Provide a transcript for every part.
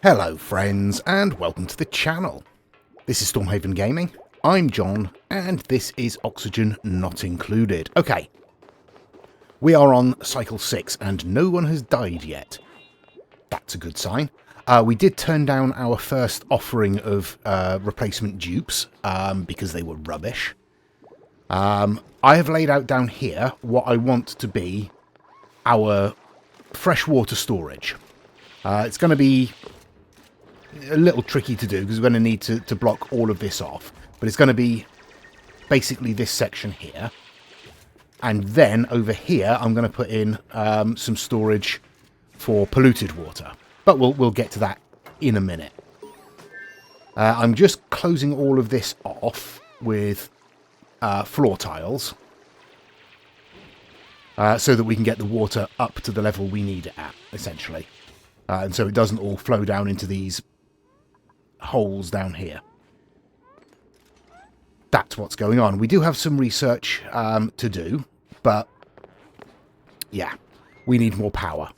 Hello friends and welcome to the channel. This is Stormhaven Gaming, I'm John and this is Oxygen Not Included. Okay, we are on cycle 6 and no one has died yet. That's a good sign. We did turn down our first offering of replacement dupes because they were rubbish. I have laid out down here what I want to be our freshwater storage. It's going to be a little tricky to do because we're going to need to block all of this off. But it's going to be basically this section here. And then over here, I'm going to put in some storage for polluted water. But we'll get to that in a minute. I'm just closing all of this off with floor tiles. So that we can get the water up to the level we need it at, essentially. And so it doesn't all flow down into these holes down here. That's what's going on. We do have some research to do, but yeah, we need more power.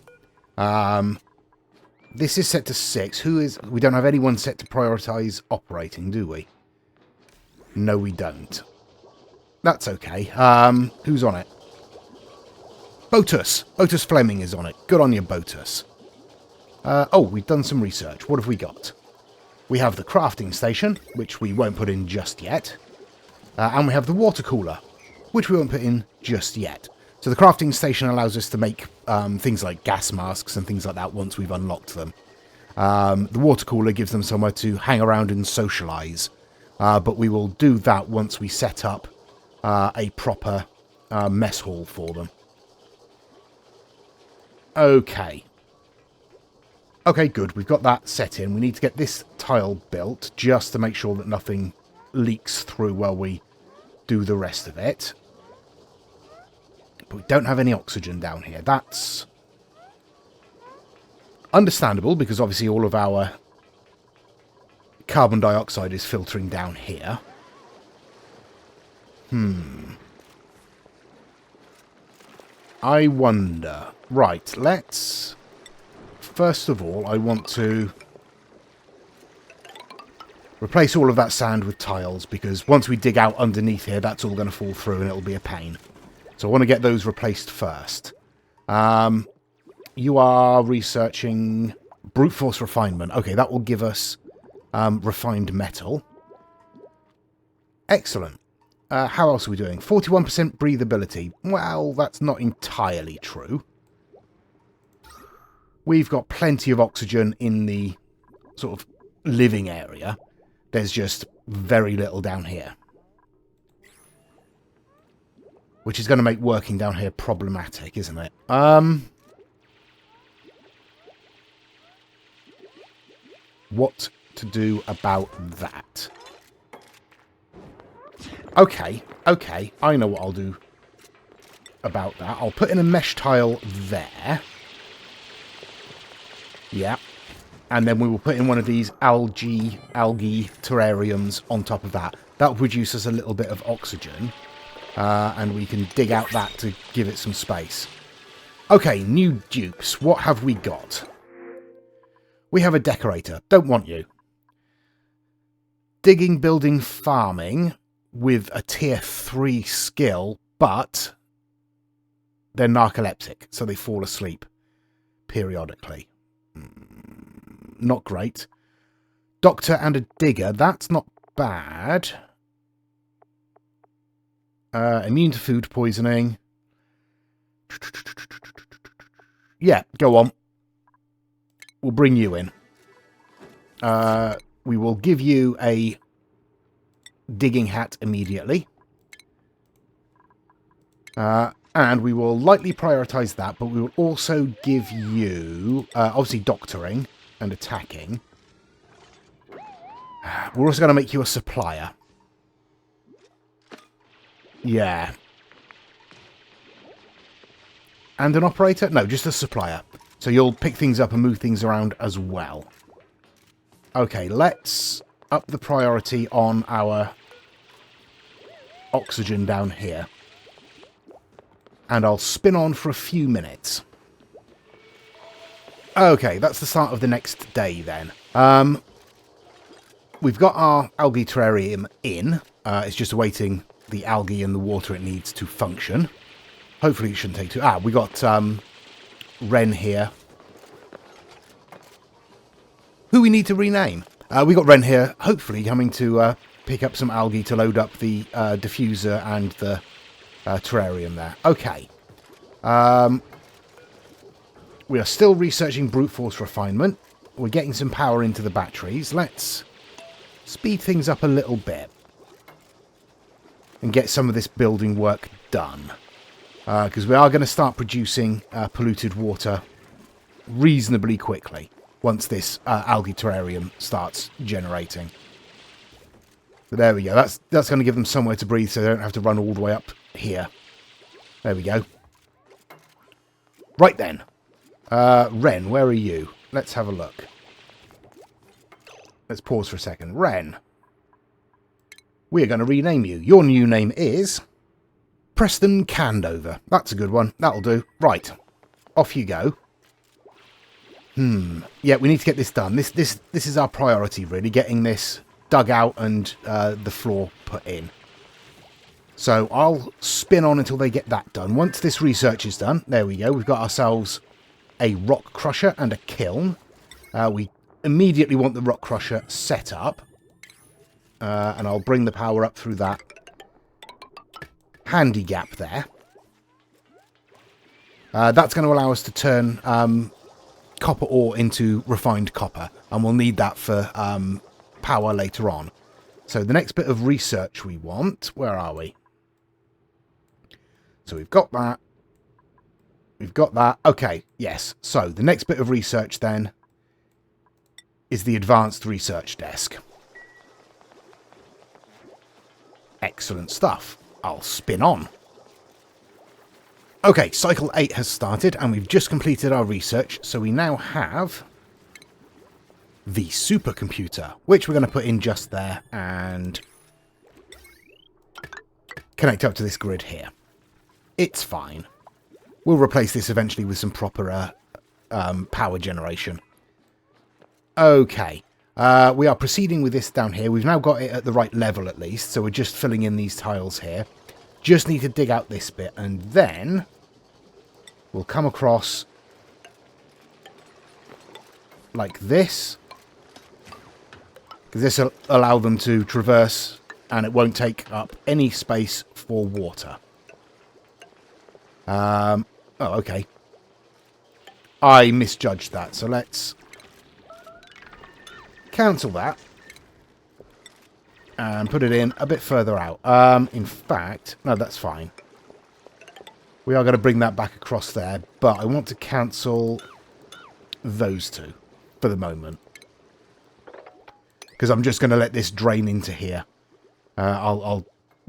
This is set to 6. We don't have anyone set to prioritize operating, do we? No, we don't. That's okay. Who's on it? Botus. Botus Fleming is on it. Good on you, Botus. Oh, we've done some research. What have we got? We have the crafting station, which we won't put in just yet. And we have the water cooler, which we won't put in just yet. So the crafting station allows us to make things like gas masks and things like that once we've unlocked them. The water cooler gives them somewhere to hang around and socialise. But we will do that once we set up a proper mess hall for them. Okay. Okay, good. We've got that set in. We need to get this tile built just to make sure that nothing leaks through while we do the rest of it. But we don't have any oxygen down here. That's understandable because obviously all of our carbon dioxide is filtering down here. I wonder. Right, let's... First of all, I want to replace all of that sand with tiles, because once we dig out underneath here, that's all going to fall through and it'll be a pain. So I want to get those replaced first. You are researching brute force refinement. Okay, that will give us refined metal. Excellent. How else are we doing? 41% breathability. Well, that's not entirely true. We've got plenty of oxygen in the sort of living area. There's just very little down here. Which is going to make working down here problematic, isn't it? What to do about that? Okay, I know what I'll do about that. I'll put in a mesh tile there. Yeah. And then we will put in one of these algae terrariums on top of that. That will produce us a little bit of oxygen. And we can dig out that to give it some space. Okay, new dupes. What have we got? We have a decorator. Don't want you. Digging, building, farming with a tier 3 skill, but they're narcoleptic, so they fall asleep periodically. Not great. Doctor and a digger. That's not bad. Immune to food poisoning. Yeah, go on. We'll bring you in. We will give you a digging hat immediately. And we will lightly prioritise that, but we will also give you, obviously, doctoring and attacking. We're also going to make you a supplier. Yeah. And an operator? No, just a supplier. So you'll pick things up and move things around as well. Okay, let's up the priority on our oxygen down here. And I'll spin on for a few minutes. Okay, that's the start of the next day then. We've got our algae terrarium in. It's just awaiting the algae and the water it needs to function. Hopefully it shouldn't take too... we got Wren here, who we need to rename. We got Wren here, hopefully coming to pick up some algae to load up the diffuser and the terrarium there. Okay. We are still researching brute force refinement. We're getting some power into the batteries. Let's speed things up a little bit and get some of this building work done. Because we are going to start producing polluted water reasonably quickly once this algae terrarium starts generating. But there we go. That's going to give them somewhere to breathe so they don't have to run all the way up here. There we go. Right then. Wren, where are you? Let's have a look. Let's pause for a second. Wren. We are going to rename you. Your new name is Preston Candover. That's a good one. That'll do. Right. Off you go. Yeah, we need to get this done. This is our priority, really. Getting this dug out and the floor put in. So I'll spin on until they get that done. Once this research is done, there we go. We've got ourselves a rock crusher and a kiln. We immediately want the rock crusher set up. And I'll bring the power up through that handy gap there. That's going to allow us to turn copper ore into refined copper. And we'll need that for power later on. So the next bit of research we want... Where are we? So we've got that. We've got that. Okay, yes. So the next bit of research then is the advanced research desk. Excellent stuff. I'll spin on. Okay, cycle 8 has started and we've just completed our research. So we now have the supercomputer, which we're going to put in just there and connect up to this grid here. It's fine. We'll replace this eventually with some proper power generation. Okay. We are proceeding with this down here. We've now got it at the right level at least, so we're just filling in these tiles here. Just need to dig out this bit, and then we'll come across like this. Because this will allow them to traverse, and it won't take up any space for water. Oh, okay. I misjudged that, so let's cancel that and put it in a bit further out. In fact, no, that's fine. We are going to bring that back across there, but I want to cancel those two for the moment. Because I'm just going to let this drain into here. I'll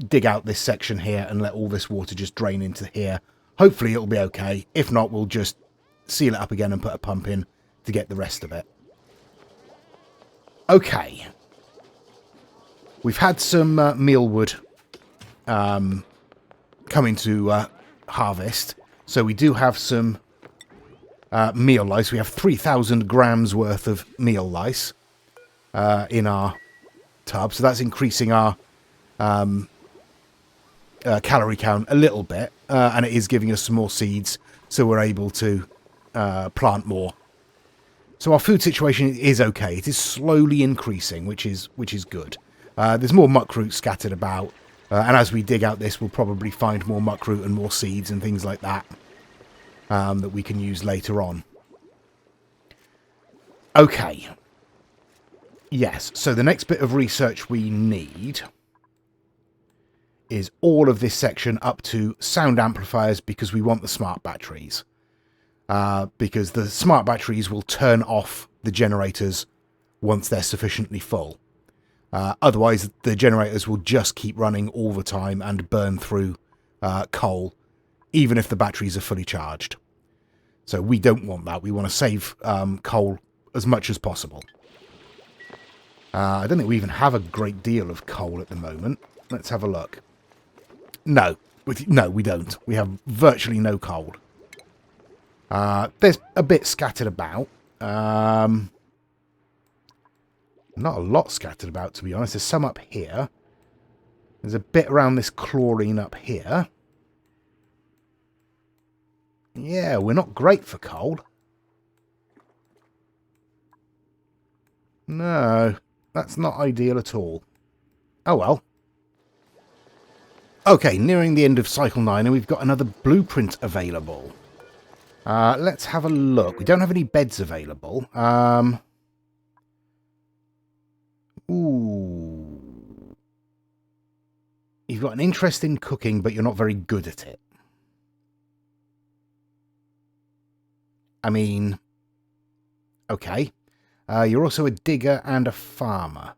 dig out this section here and let all this water just drain into here. Hopefully it'll be okay. If not, we'll just seal it up again and put a pump in to get the rest of it. Okay. We've had some mealwood come into harvest. So we do have some meal lice. We have 3,000 grams worth of meal lice in our tub. So that's increasing our calorie count a little bit. And it is giving us some more seeds. So we're able to plant more. So our food situation is okay. It is slowly increasing, which is good. There's more muckroot scattered about. And as we dig out this, we'll probably find more muckroot and more seeds and things like that that we can use later on. Okay. Yes, so the next bit of research we need is all of this section up to sound amplifiers because we want the smart batteries. Because the smart batteries will turn off the generators once they're sufficiently full. Otherwise, the generators will just keep running all the time and burn through coal, even if the batteries are fully charged. So we don't want that. We want to save coal as much as possible. I don't think we even have a great deal of coal at the moment. Let's have a look. No, we don't. We have virtually no coal. There's a bit scattered about. Not a lot scattered about, to be honest. There's some up here. There's a bit around this chlorine up here. Yeah, we're not great for coal. No, that's not ideal at all. Oh well. Okay, nearing the end of Cycle 9 and we've got another blueprint available. Let's have a look. We don't have any beds available. Ooh. You've got an interest in cooking, but you're not very good at it. I mean, okay. You're also a digger and a farmer.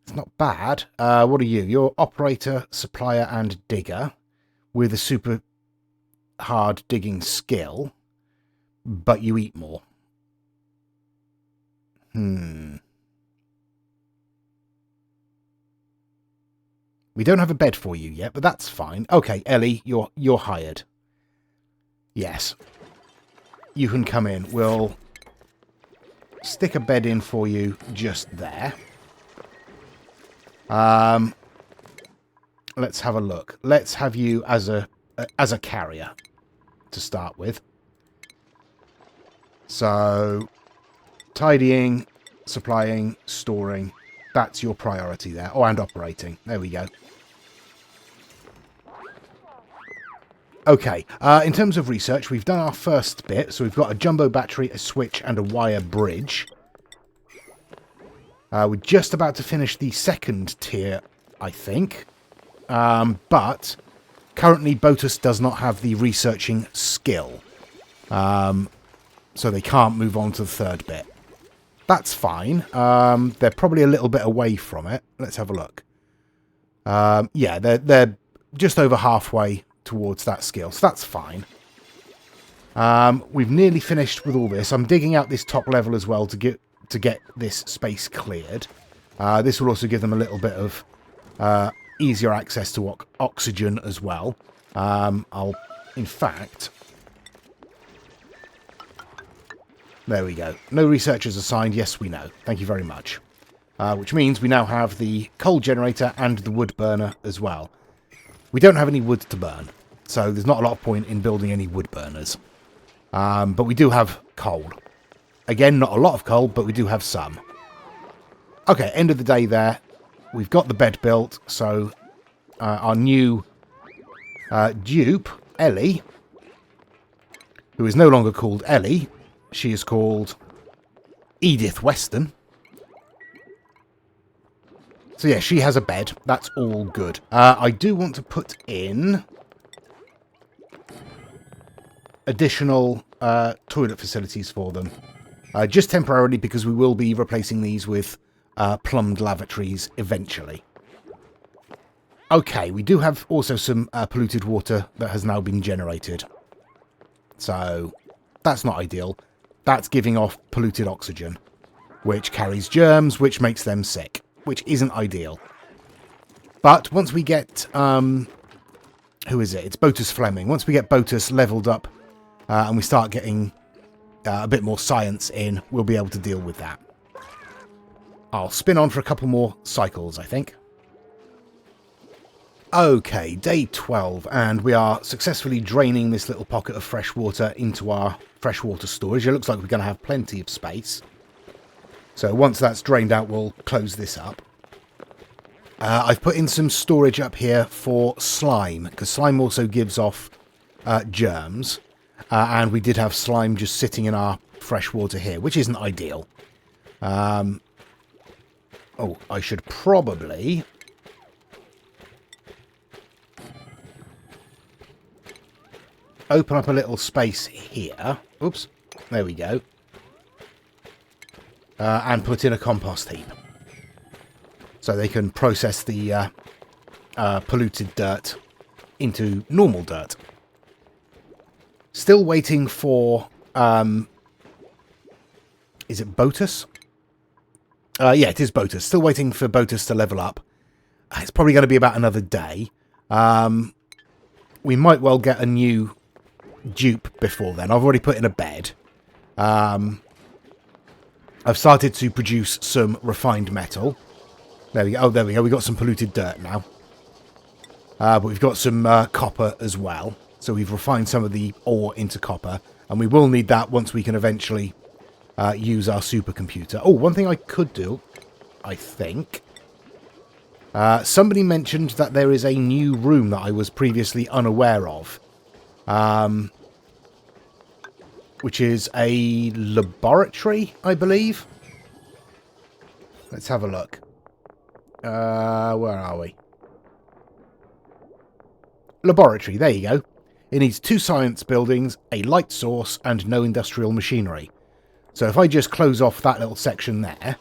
It's not bad. What are you? You're operator, supplier, and digger with a super hard digging skill, but you eat more. We don't have a bed for you yet, but that's fine. Okay, Ellie, you're hired. Yes. You can come in. We'll stick a bed in for you just there. Let's have a look. Let's have you as a carrier to start with. So, tidying, supplying, storing. That's your priority there. Oh, and operating. There we go. Okay, in terms of research, we've done our first bit. So we've got a jumbo battery, a switch, and a wire bridge. We're just about to finish the second tier, I think. But currently, Botus does not have the researching skill. So they can't move on to the third bit. That's fine. They're probably a little bit away from it. Let's have a look. Yeah, they're just over halfway towards that skill, so that's fine. We've nearly finished with all this. I'm digging out this top level as well to get this space cleared. This will also give them a little bit of easier access to oxygen as well. In fact, there we go. No researchers assigned. Yes, we know. Thank you very much. Which means we now have the coal generator and the wood burner as well. We don't have any wood to burn, so there's not a lot of point in building any wood burners. But we do have coal. Again, not a lot of coal, but we do have some. Okay, end of the day there. We've got the bed built, so our new dupe, Ellie, who is no longer called Ellie, she is called Edith Weston. So yeah, she has a bed. That's all good. I do want to put in additional toilet facilities for them. Just temporarily, because we will be replacing these with plumbed lavatories eventually. Okay, we do have also some polluted water that has now been generated. So that's not ideal. That's giving off polluted oxygen, which carries germs, which makes them sick. Which isn't ideal. But once we get... who is it? It's Botus Fleming. Once we get Botus leveled up and we start getting a bit more science in, we'll be able to deal with that. I'll spin on for a couple more cycles, I think. Okay, day 12, and we are successfully draining this little pocket of fresh water into our freshwater storage. It looks like we're going to have plenty of space. So once that's drained out, we'll close this up. I've put in some storage up here for slime, because slime also gives off germs. And we did have slime just sitting in our fresh water here, which isn't ideal. Oh, I should probably... open up a little space here. Oops. There we go. And put in a compost heap. So they can process the polluted dirt into normal dirt. Still waiting for... is it Botus? Yeah, it is Botus. Still waiting for Botus to level up. It's probably going to be about another day. We might well get a new dupe before then. I've already put in a bed. I've started to produce some refined metal. There we go. Oh, there we go. We've got some polluted dirt now. But we've got some copper as well. So we've refined some of the ore into copper. And we will need that once we can eventually use our supercomputer. Oh, one thing I could do, I think. Somebody mentioned that there is a new room that I was previously unaware of. Which is a laboratory, I believe. Let's have a look. Where are we? Laboratory, there you go. It needs 2 science buildings, a light source, and no industrial machinery. So if I just close off that little section there,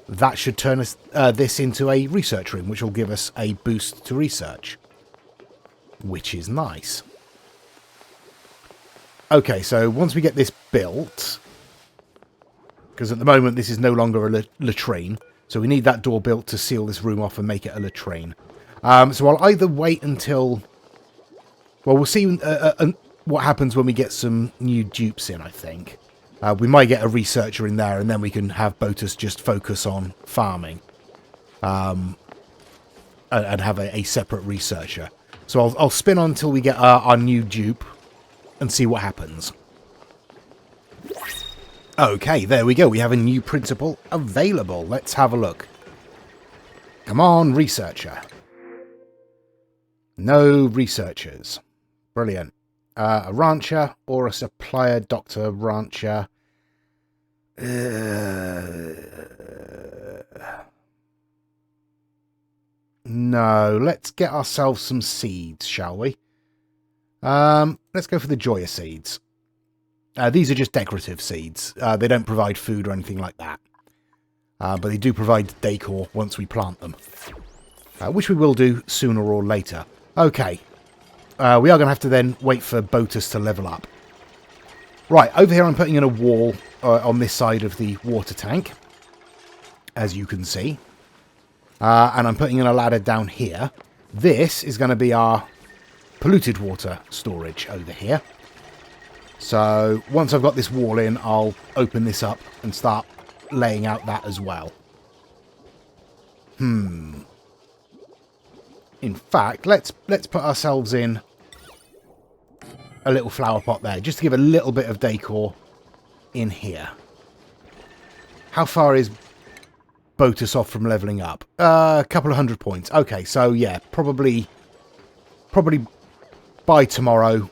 that should turn us, this into a research room, which will give us a boost to research. Which is nice. Okay, so once we get this built, because at the moment this is no longer a latrine, so we need that door built to seal this room off and make it a latrine. So I'll either wait until... Well, we'll see what happens when we get some new dupes in, I think. We might get a researcher in there, and then we can have Botus just focus on farming. And have a separate researcher. So I'll spin on until we get our new dupe, and see what happens. Okay, there we go. We have a new principal available. Let's have a look. Come on, researcher. No researchers. Brilliant. A rancher or a supplier, doctor, rancher. No, let's get ourselves some seeds, shall we? Let's go for the Joya seeds. These are just decorative seeds. They don't provide food or anything like that. But they do provide decor once we plant them. Which we will do sooner or later. Okay. We are going to have to then wait for Botus to level up. Right, over here I'm putting in a wall on this side of the water tank. As you can see. And I'm putting in a ladder down here. This is going to be our polluted water storage over here. So once I've got this wall in, I'll open this up and start laying out that as well. In fact, let's put ourselves in a little flower pot there, just to give a little bit of decor in here. How far is Botus off from leveling up? A couple of 100 points. Okay, so yeah, probably by tomorrow,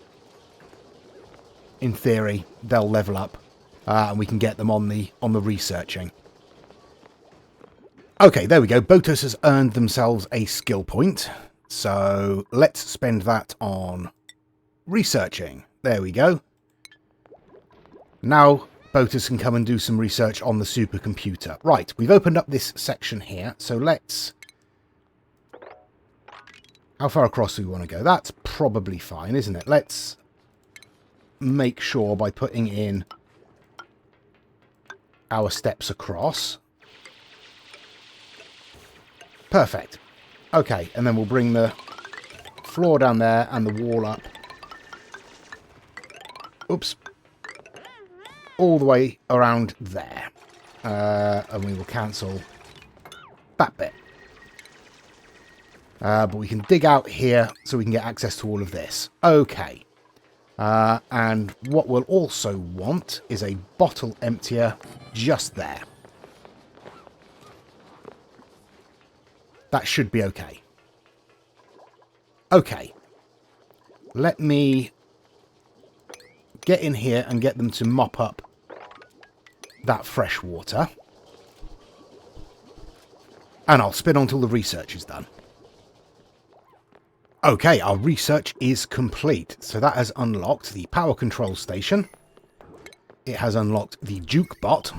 in theory, they'll level up, and we can get them on the researching. Okay, there we go. Botus has earned themselves a skill point, so let's spend that on researching. There we go. Now Botus can come and do some research on the supercomputer. Right, we've opened up this section here, so let's... How far across do we want to go? That's probably fine, isn't it? Let's make sure by putting in our steps across. Perfect. Okay, and then we'll bring the floor down there and the wall up. Oops. All the way around there. And we will cancel that bit. But we can dig out here so we can get access to all of this. Okay. And what we'll also want is a bottle emptier just there. That should be okay. Okay. Let me get in here and get them to mop up that fresh water. And I'll spin on till the research is done. Okay, our research is complete. So that has unlocked the power control station. It has unlocked the Juke bot.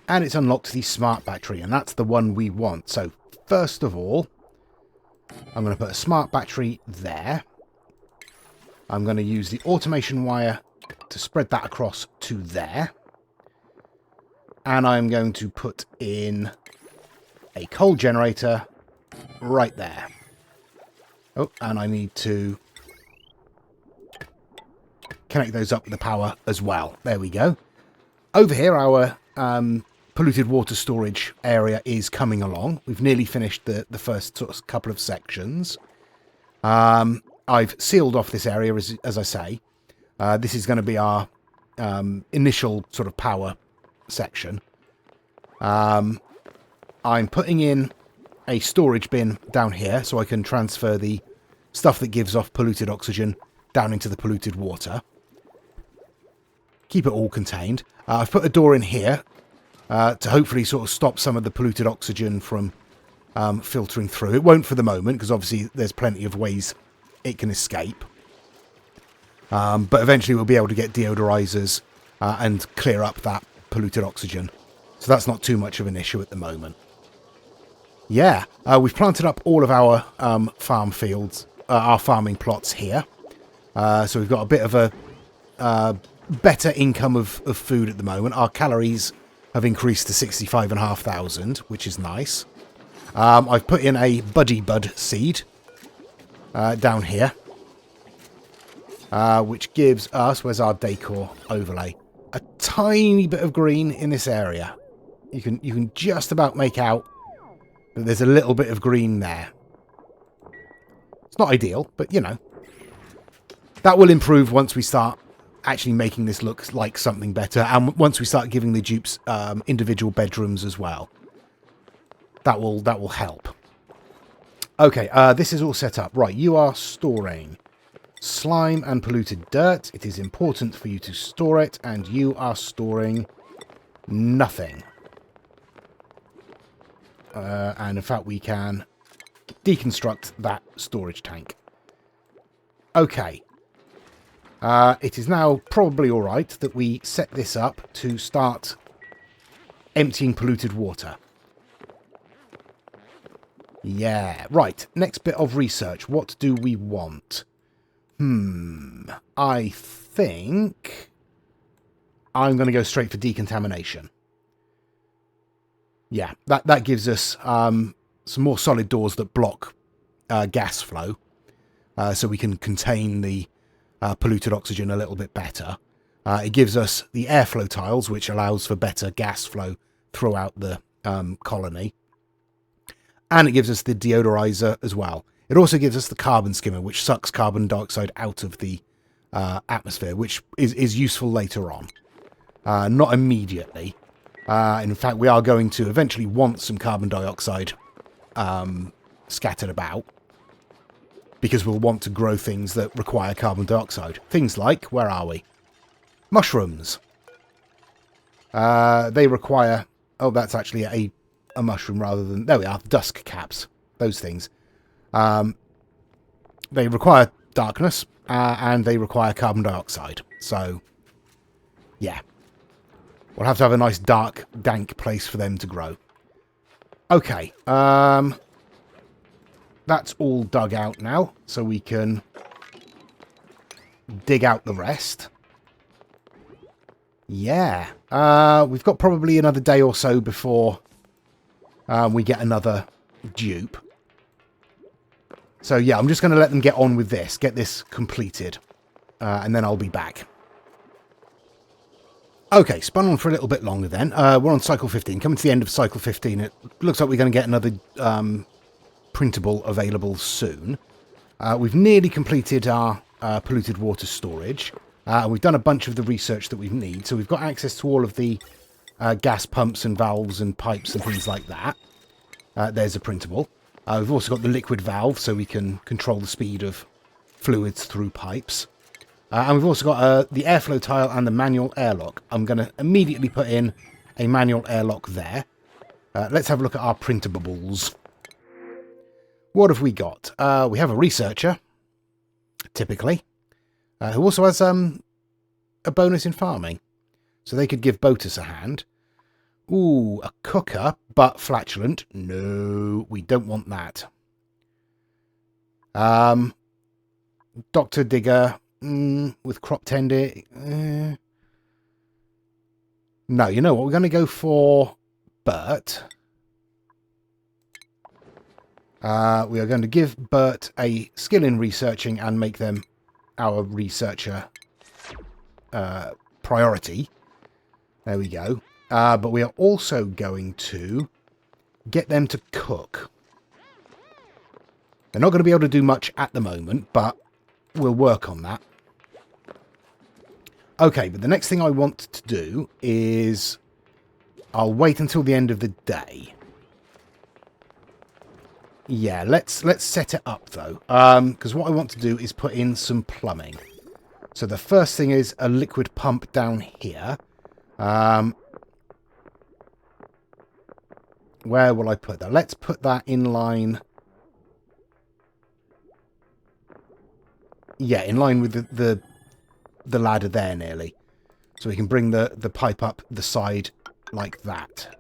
And it's unlocked the smart battery. And that's the one we want. So first of all, I'm going to put a smart battery there. I'm going to use the automation wire to spread that across to there. And I'm going to put in a coal generator right there. Oh, and I need to connect those up with the power as well. There we go. Over here, our polluted water storage area is coming along. We've nearly finished the first sort of couple of sections. I've sealed off this area, as I say. This is going to be our initial sort of power section. I'm putting in a storage bin down here so I can transfer the stuff that gives off polluted oxygen down into the polluted water. Keep it all contained. I've put a door in here to hopefully sort of stop some of the polluted oxygen from filtering through. It won't for the moment, because obviously there's plenty of ways it can escape. But eventually we'll be able to get deodorizers and clear up that polluted oxygen. So that's not too much of an issue at the moment. Yeah, we've planted up all of our farm fields, our farming plots here. So we've got a bit of a better income of food at the moment. Our calories have increased to 65,500, which is nice. I've put in a Buddy Bud seed down here, which gives us, where's our decor overlay, a tiny bit of green in this area. You can just about make out that there's a little bit of green there. It's not ideal, but you know, that will improve once we start actually making this look like something better, and once we start giving the dupes individual bedrooms as well. That will help. Okay, this is all set up. Right, you are storing slime and polluted dirt. It is important for you to store it, and you are storing nothing. And in fact, we can deconstruct that storage tank. Okay. It is now probably all right that we set this up to start emptying polluted water. Yeah, right. Next bit of research. What do we want? I think I'm going to go straight for decontamination. Yeah, that gives us some more solid doors that block gas flow, so we can contain the polluted oxygen a little bit better. It gives us the airflow tiles, which allows for better gas flow throughout the colony. And it gives us the deodorizer as well. It also gives us the carbon skimmer, which sucks carbon dioxide out of the atmosphere, which is useful later on. Not immediately. In fact, we are going to eventually want some carbon dioxide scattered about, because we'll want to grow things that require carbon dioxide. Things like, where are we? Mushrooms. They require... Oh, that's actually a mushroom rather than... There we are, dusk caps. Those things. They require darkness, and they require carbon dioxide. So, yeah. We'll have to have a nice dark, dank place for them to grow. Okay. That's all dug out now, so we can dig out the rest. Yeah. We've got probably another day or so before we get another dupe. So yeah, I'm just going to let them get on with this, get this completed, and then I'll be back. Okay, spun on for a little bit longer then. We're on cycle 15, coming to the end of cycle 15. It looks like we're going to get another printable available soon. We've nearly completed our polluted water storage. We've done a bunch of the research that we need, so we've got access to all of the gas pumps and valves and pipes and things like that. There's a printable. We've also got the liquid valve, so we can control the speed of fluids through pipes. And we've also got the airflow tile and the manual airlock. I'm going to immediately put in a manual airlock there. Let's have a look at our printables. What have we got? We have a researcher, typically, who also has a bonus in farming. So they could give Botus a hand. Ooh, a cooker, but flatulent. No, we don't want that. Doctor Digger with crop tender. No, you know what? We're going to go for Bert. We are going to give Bert a skill in researching and make them our researcher priority. There we go. But we are also going to get them to cook. They're not going to be able to do much at the moment, but we'll work on that. Okay, but the next thing I want to do is I'll wait until the end of the day. Yeah, let's set it up though, because what I want to do is put in some plumbing. So the first thing is a liquid pump down here. Where will I put that? Let's put that in line. Yeah, in line with the ladder there nearly. So we can bring the pipe up the side like that.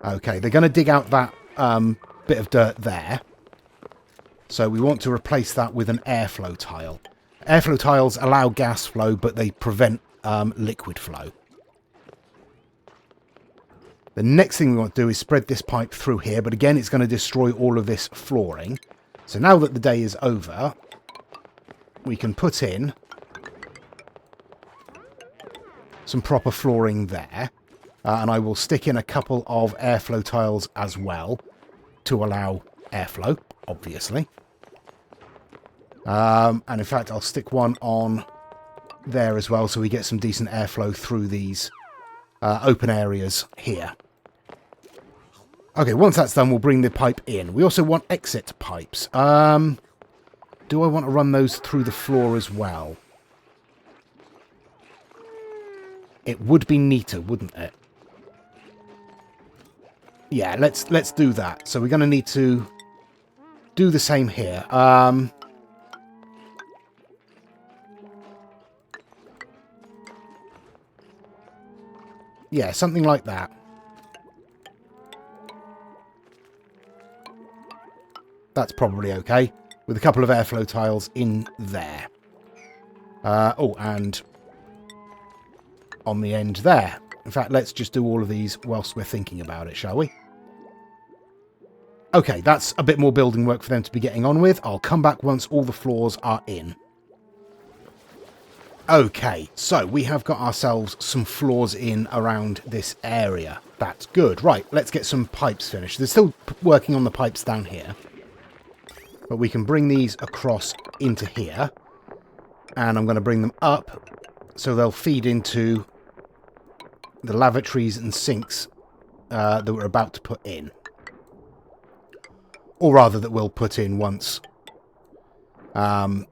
Okay, they're going to dig out that bit of dirt there. So we want to replace that with an airflow tile. Airflow tiles allow gas flow, but they prevent liquid flow. The next thing we want to do is spread this pipe through here, but again, it's going to destroy all of this flooring. So now that the day is over, we can put in some proper flooring there. And I will stick in a couple of airflow tiles as well to allow airflow, obviously. And in fact, I'll stick one on there as well so we get some decent airflow through these open areas here. Okay, once that's done, we'll bring the pipe in. We also want exit pipes. Do I want to run those through the floor as well? It would be neater, wouldn't it? Yeah, let's do that. So we're going to need to do the same here. Yeah, something like that. That's probably okay. With a couple of airflow tiles in there. Oh, and on the end there. In fact, let's just do all of these whilst we're thinking about it, shall we? Okay, that's a bit more building work for them to be getting on with. I'll come back once all the floors are in. Okay, so we have got ourselves some floors in around this area. That's good. Right, let's get some pipes finished. They're still working on the pipes down here. But we can bring these across into here. And I'm going to bring them up so they'll feed into the lavatories and sinks that we're about to put in. Or rather that we'll put in once once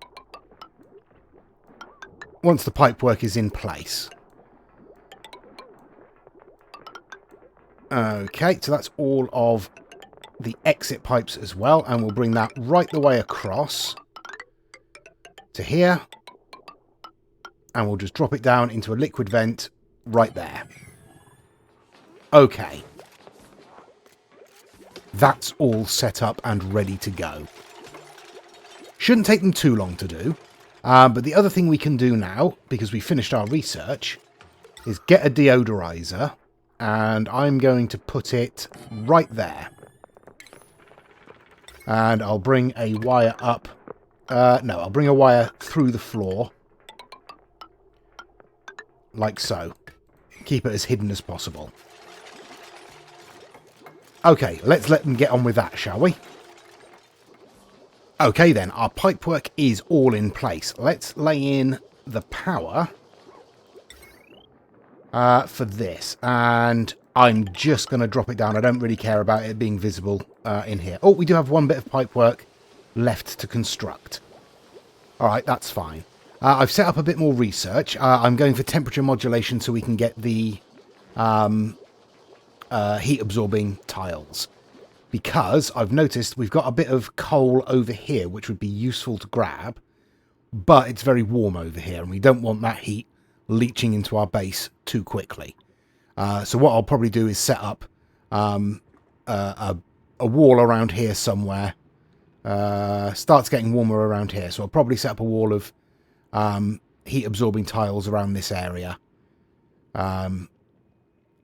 the pipework is in place. Okay, so that's all of the exit pipes as well, and we'll bring that right the way across to here, and we'll just drop it down into a liquid vent right there. Okay. That's all set up and ready to go. Shouldn't take them too long to do. But the other thing we can do now, because we finished our research, is get a deodorizer. And I'm going to put it right there. And I'll bring a wire up. No, I'll bring a wire through the floor. Like so. Keep it as hidden as possible. Okay, let's let them get on with that, shall we? Okay then, our pipework is all in place. Let's lay in the power for this. And I'm just going to drop it down. I don't really care about it being visible in here. Oh, we do have one bit of pipework left to construct. Alright, that's fine. I've set up a bit more research. I'm going for temperature modulation so we can get the heat-absorbing tiles. Because I've noticed we've got a bit of coal over here, which would be useful to grab. But it's very warm over here, and we don't want that heat leaching into our base too quickly. So what I'll probably do is set up a wall around here somewhere. Starts getting warmer around here, so I'll probably set up a wall of heat-absorbing tiles around this area. And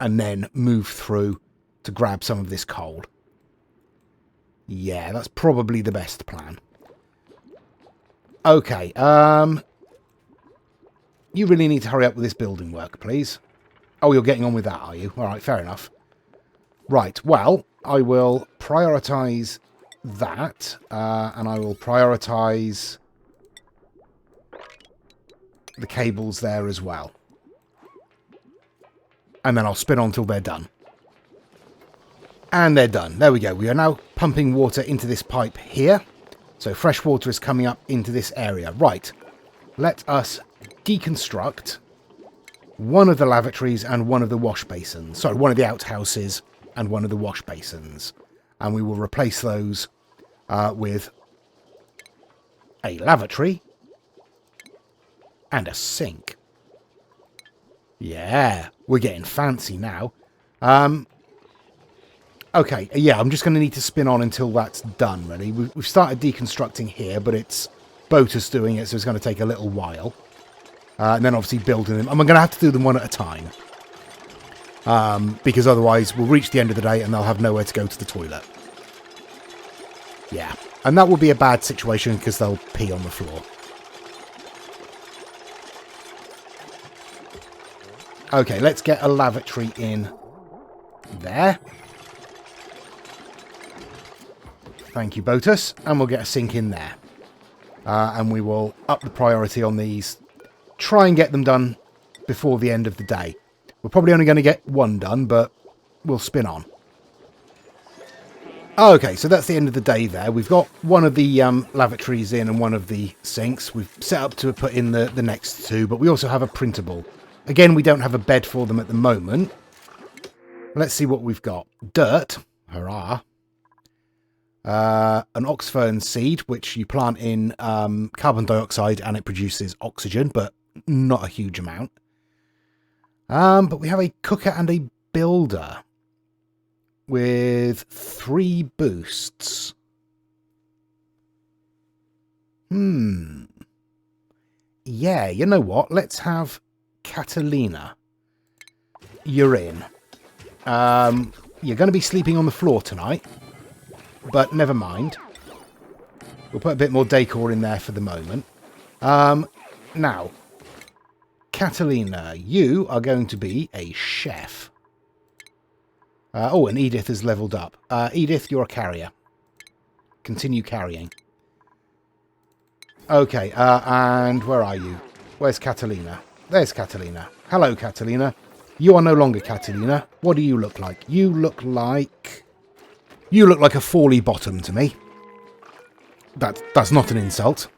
then move through to grab some of this coal. Yeah, that's probably the best plan. Okay, you really need to hurry up with this building work, please. Oh, you're getting on with that, are you? All right, fair enough. Right, well, I will prioritise that, and I will prioritise the cables there as well. And then I'll spin on till they're done. And they're done. There we go. We are now pumping water into this pipe here. So fresh water is coming up into this area. Right. Let us deconstruct one of the lavatories and one of the wash basins. Sorry, one of the outhouses and one of the wash basins. And we will replace those with a lavatory and a sink. Yeah, we're getting fancy now. Okay, yeah, I'm just going to need to spin on until that's done, really. We've started deconstructing here, but it's Botus doing it, so it's going to take a little while. And then obviously building them. I'm going to have to do them one at a time. Because otherwise we'll reach the end of the day and they'll have nowhere to go to the toilet. Yeah, and that will be a bad situation because they'll pee on the floor. Okay, let's get a lavatory in there. Thank you, Botus. And we'll get a sink in there. And we will up the priority on these. Try and get them done before the end of the day. We're probably only going to get one done, but we'll spin on. Okay, so that's the end of the day there. We've got one of the lavatories in and one of the sinks. We've set up to put in the next two, but we also have a printable. Again, we don't have a bed for them at the moment. Let's see what we've got. Dirt. Hurrah. An oxfern seed, which you plant in carbon dioxide and it produces oxygen, but not a huge amount. But we have a cooker and a builder with 3 boosts. Yeah, you know what? Let's have Catalina. You're in. You're going to be sleeping on the floor tonight, but never mind. We'll put a bit more decor in there for the moment. Now, Catalina, you are going to be a chef. Oh, and Edith has leveled up. Edith, you're a carrier. Continue carrying. Okay, and where are you? Where's Catalina? There's Catalina. Hello, Catalina. You are no longer Catalina. What do you look like? You look like a Fawley bottom to me. That's not an insult.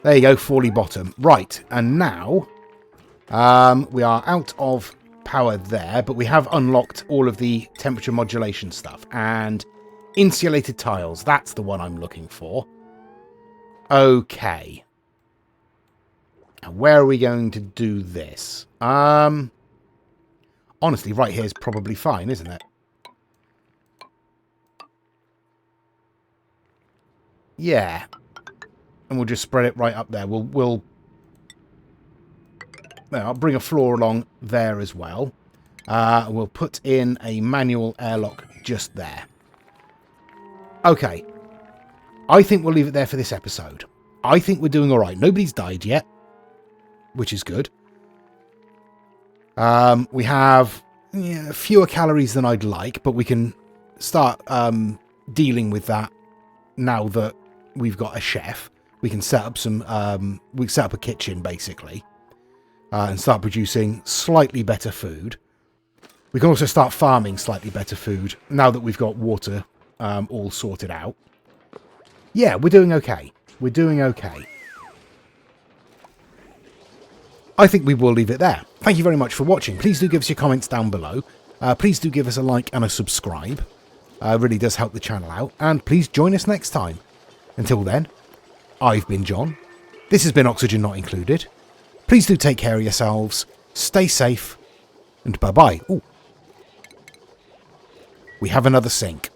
There you go, Fawley bottom. Right, and now we are out of power there, but we have unlocked all of the temperature modulation stuff. And insulated tiles, that's the one I'm looking for. Okay. And where are we going to do this? Honestly, right here is probably fine, isn't it? Yeah. And we'll just spread it right up there. I'll bring a floor along there as well. We'll put in a manual airlock just there. Okay. I think we'll leave it there for this episode. I think we're doing all right. Nobody's died yet, which is good. We have fewer calories than I'd like, but we can start dealing with that now that we've got a chef. We can set up we set up a kitchen basically, and start producing slightly better food. We can also start farming slightly better food now that we've got water all sorted out. Yeah, we're doing okay. We're doing okay. I think we will leave it there. Thank you very much for watching. Please do give us your comments down below. Please do give us a like and a subscribe. It really does help the channel out. And please join us next time. Until then, I've been John. This has been Oxygen Not Included. Please do take care of yourselves. Stay safe. And bye-bye. Ooh. We have another sink.